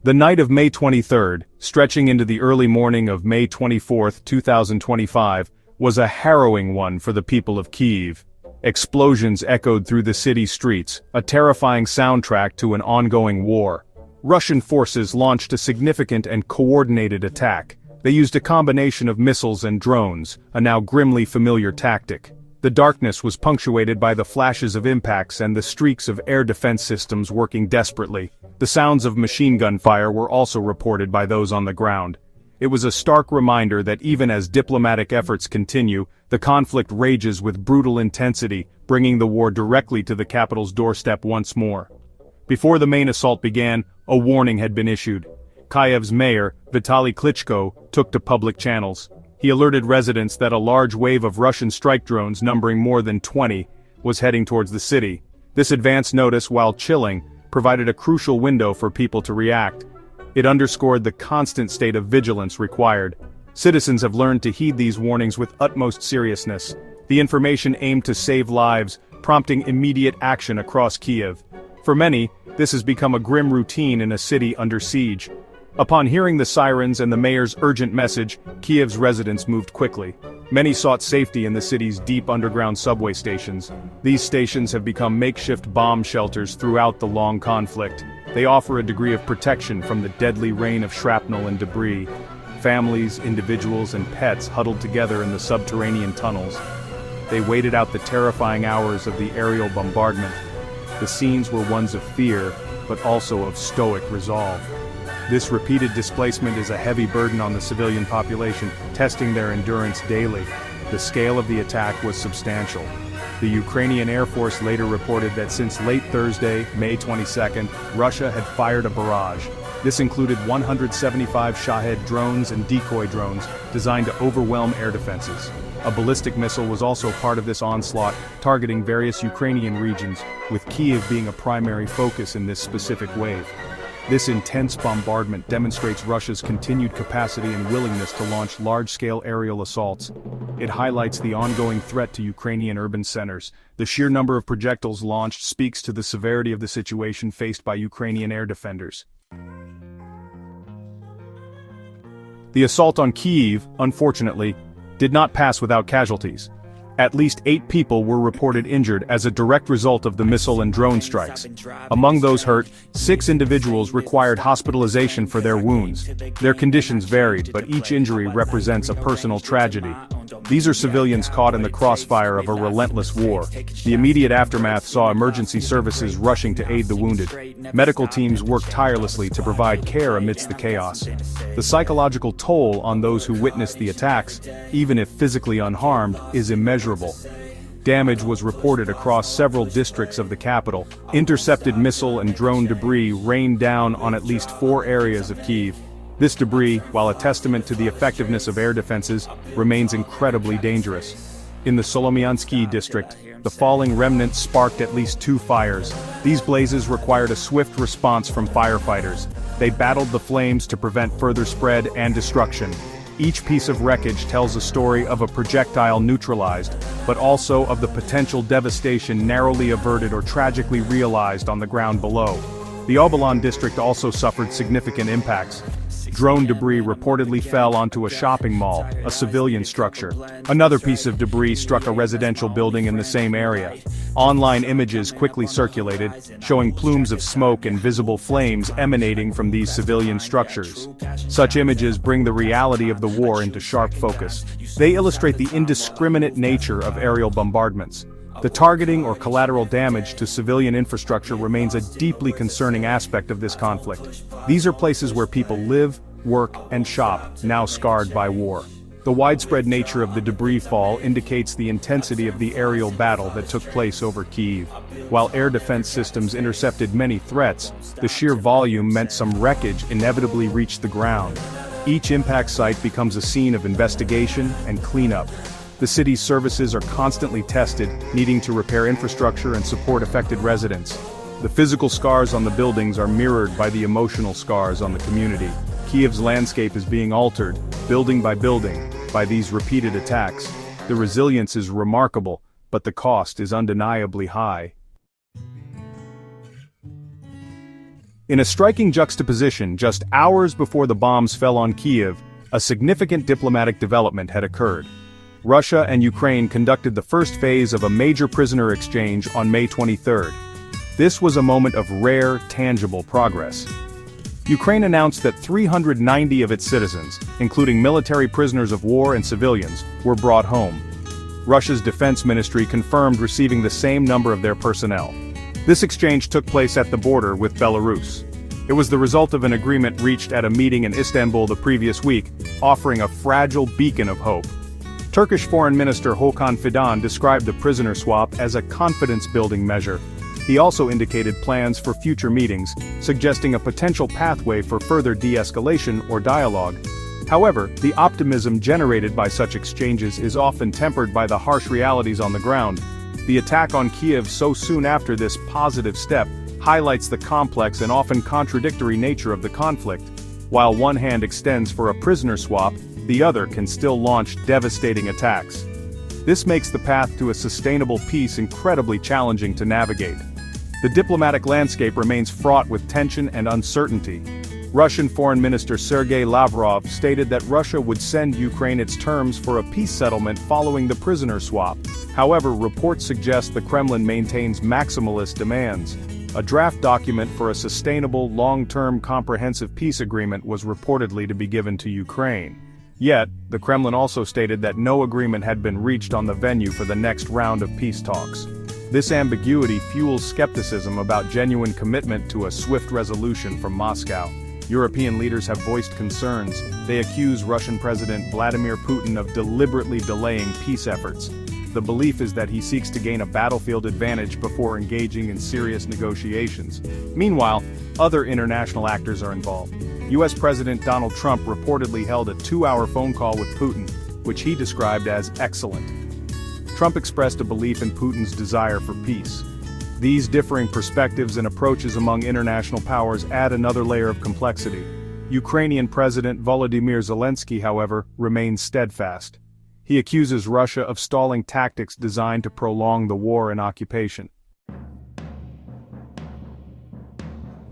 The night of May 23, stretching into the early morning of May 24, 2025, was a harrowing one for the people of Kyiv. Explosions echoed through the city streets, a terrifying soundtrack to an ongoing war. Russian forces launched a significant and coordinated attack. They used a combination of missiles and drones, a now grimly familiar tactic. The darkness was punctuated by the flashes of impacts and the streaks of air defense systems working desperately. The sounds of machine gun fire were also reported by those on the ground. It was a stark reminder that even as diplomatic efforts continue, the conflict rages with brutal intensity, bringing the war directly to the capital's doorstep once more. Before the main assault began, a warning had been issued. Kyiv's mayor, Vitaly Klitschko, took to public channels. He alerted residents that a large wave of Russian strike drones numbering more than 20 was heading towards the city. This advance notice, while chilling, provided a crucial window for people to react. It underscored the constant state of vigilance required. Citizens have learned to heed these warnings with utmost seriousness. The information aimed to save lives, prompting immediate action across Kyiv. For many, this has become a grim routine in a city under siege. Upon hearing the sirens and the mayor's urgent message, Kyiv's residents moved quickly. Many sought safety in the city's deep underground subway stations. These stations have become makeshift bomb shelters throughout the long conflict. They offer a degree of protection from the deadly rain of shrapnel and debris. Families, individuals, and pets huddled together in the subterranean tunnels. They waited out the terrifying hours of the aerial bombardment. The scenes were ones of fear, but also of stoic resolve. This repeated displacement is a heavy burden on the civilian population, testing their endurance daily. The scale of the attack was substantial. The Ukrainian Air Force later reported that since late Thursday, May 22, Russia had fired a barrage. This included 175 Shahed drones and decoy drones designed to overwhelm air defenses. A ballistic missile was also part of this onslaught, targeting various Ukrainian regions, with Kyiv being a primary focus in this specific wave. This intense bombardment demonstrates Russia's continued capacity and willingness to launch large-scale aerial assaults. It highlights the ongoing threat to Ukrainian urban centers. The sheer number of projectiles launched speaks to the severity of the situation faced by Ukrainian air defenders. The assault on Kyiv, unfortunately, did not pass without casualties. At least 8 people were reported injured as a direct result of the missile and drone strikes. Among those hurt, 6 individuals required hospitalization for their wounds. Their conditions varied, but each injury represents a personal tragedy. These are civilians caught in the crossfire of a relentless war. The immediate aftermath saw emergency services rushing to aid the wounded. Medical teams worked tirelessly to provide care amidst the chaos. The psychological toll on those who witnessed the attacks, even if physically unharmed, is immeasurable. Damage was reported across several districts of the capital. Intercepted missile and drone debris rained down on at least 4 areas of Kyiv. This debris, while a testament to the effectiveness of air defenses, remains incredibly dangerous. In the Solomyansky district, the falling remnants sparked at least 2 fires. These blazes required a swift response from firefighters. They battled the flames to prevent further spread and destruction. Each piece of wreckage tells a story of a projectile neutralized, but also of the potential devastation narrowly averted or tragically realized on the ground below. The Obolon district also suffered significant impacts. Drone debris reportedly fell onto a shopping mall, a civilian structure. Another piece of debris struck a residential building in the same area. Online images quickly circulated, showing plumes of smoke and visible flames emanating from these civilian structures. Such images bring the reality of the war into sharp focus. They illustrate the indiscriminate nature of aerial bombardments. The targeting or collateral damage to civilian infrastructure remains a deeply concerning aspect of this conflict. These are places where people live, work, and shop, now scarred by war. The widespread nature of the debris fall indicates the intensity of the aerial battle that took place over Kyiv. While air defense systems intercepted many threats, the sheer volume meant some wreckage inevitably reached the ground. Each impact site becomes a scene of investigation and cleanup. The city's services are constantly tested, needing to repair infrastructure and support affected residents. The physical scars on the buildings are mirrored by the emotional scars on the community. Kyiv's landscape is being altered, building by building, by these repeated attacks. The resilience is remarkable, but the cost is undeniably high. In a striking juxtaposition, just hours before the bombs fell on Kyiv, a significant diplomatic development had occurred. Russia and Ukraine conducted the first phase of a major prisoner exchange on May 23. This was a moment of rare, tangible progress. Ukraine announced that 390 of its citizens, including military prisoners of war and civilians, were brought home. Russia's defense ministry confirmed receiving the same number of their personnel. This exchange took place at the border with Belarus. It was the result of an agreement reached at a meeting in Istanbul the previous week, offering a fragile beacon of hope. Turkish Foreign Minister Hakan Fidan described the prisoner swap as a confidence-building measure. He also indicated plans for future meetings, suggesting a potential pathway for further de-escalation or dialogue. However, the optimism generated by such exchanges is often tempered by the harsh realities on the ground. The attack on Kyiv so soon after this positive step highlights the complex and often contradictory nature of the conflict. While one hand extends for a prisoner swap, the other can still launch devastating attacks. This makes the path to a sustainable peace incredibly challenging to navigate. The diplomatic landscape remains fraught with tension and uncertainty. Russian Foreign Minister Sergei Lavrov stated that Russia would send Ukraine its terms for a peace settlement following the prisoner swap. However, reports suggest the Kremlin maintains maximalist demands. A draft document for a sustainable, long-term comprehensive peace agreement was reportedly to be given to Ukraine. Yet, the Kremlin also stated that no agreement had been reached on the venue for the next round of peace talks. This ambiguity fuels skepticism about genuine commitment to a swift resolution from Moscow. European leaders have voiced concerns. They accuse Russian President Vladimir Putin of deliberately delaying peace efforts. The belief is that he seeks to gain a battlefield advantage before engaging in serious negotiations. Meanwhile, other international actors are involved. US President Donald Trump reportedly held a 2-hour phone call with Putin, which he described as excellent. Trump expressed a belief in Putin's desire for peace. These differing perspectives and approaches among international powers add another layer of complexity. Ukrainian President Volodymyr Zelensky, however, remains steadfast. He accuses Russia of stalling tactics designed to prolong the war and occupation.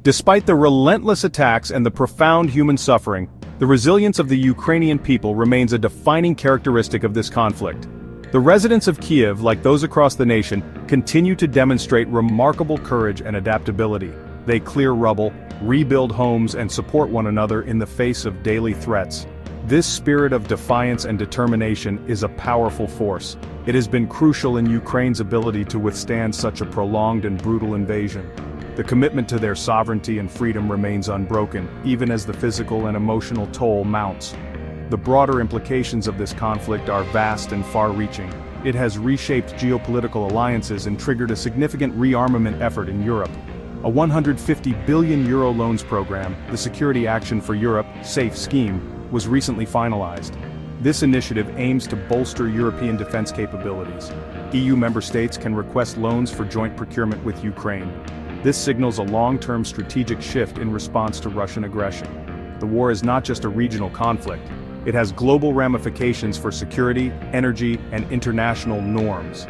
Despite the relentless attacks and the profound human suffering, the resilience of the Ukrainian people remains a defining characteristic of this conflict. The residents of Kyiv, like those across the nation, continue to demonstrate remarkable courage and adaptability. They clear rubble, rebuild homes, and support one another in the face of daily threats. This spirit of defiance and determination is a powerful force. It has been crucial in Ukraine's ability to withstand such a prolonged and brutal invasion. The commitment to their sovereignty and freedom remains unbroken, even as the physical and emotional toll mounts. The broader implications of this conflict are vast and far-reaching. It has reshaped geopolitical alliances and triggered a significant rearmament effort in Europe. A €150 billion loans program, the Security Action for Europe (SAFE) scheme, was recently finalized. This initiative aims to bolster European defense capabilities. EU member states can request loans for joint procurement with Ukraine. This signals a long-term strategic shift in response to Russian aggression. The war is not just a regional conflict. It has global ramifications for security, energy, and international norms.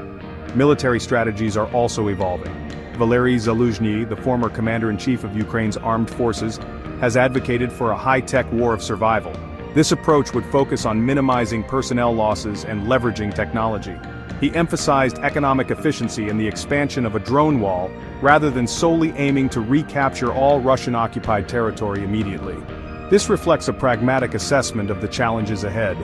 Military strategies are also evolving. Valery Zaluzhny, the former commander-in-chief of Ukraine's armed forces, has advocated for a high-tech war of survival. This approach would focus on minimizing personnel losses and leveraging technology. He emphasized economic efficiency and the expansion of a drone wall, rather than solely aiming to recapture all Russian-occupied territory immediately. This reflects a pragmatic assessment of the challenges ahead.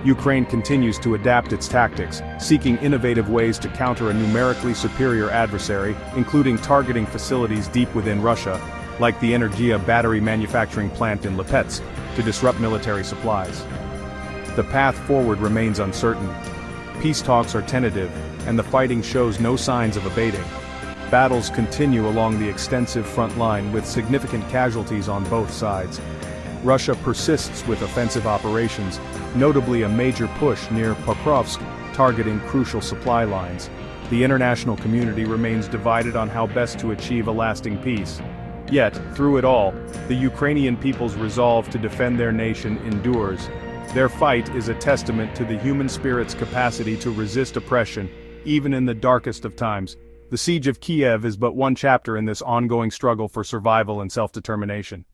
Ukraine continues to adapt its tactics, seeking innovative ways to counter a numerically superior adversary, including targeting facilities deep within Russia, like the Energia battery manufacturing plant in Lipetsk, to disrupt military supplies. The path forward remains uncertain. Peace talks are tentative, and the fighting shows no signs of abating. Battles continue along the extensive front line with significant casualties on both sides. Russia persists with offensive operations, notably a major push near Pokrovsk, targeting crucial supply lines. The international community remains divided on how best to achieve a lasting peace. Yet, through it all, the Ukrainian people's resolve to defend their nation endures. Their fight is a testament to the human spirit's capacity to resist oppression, even in the darkest of times. The siege of Kiev is but one chapter in this ongoing struggle for survival and self-determination.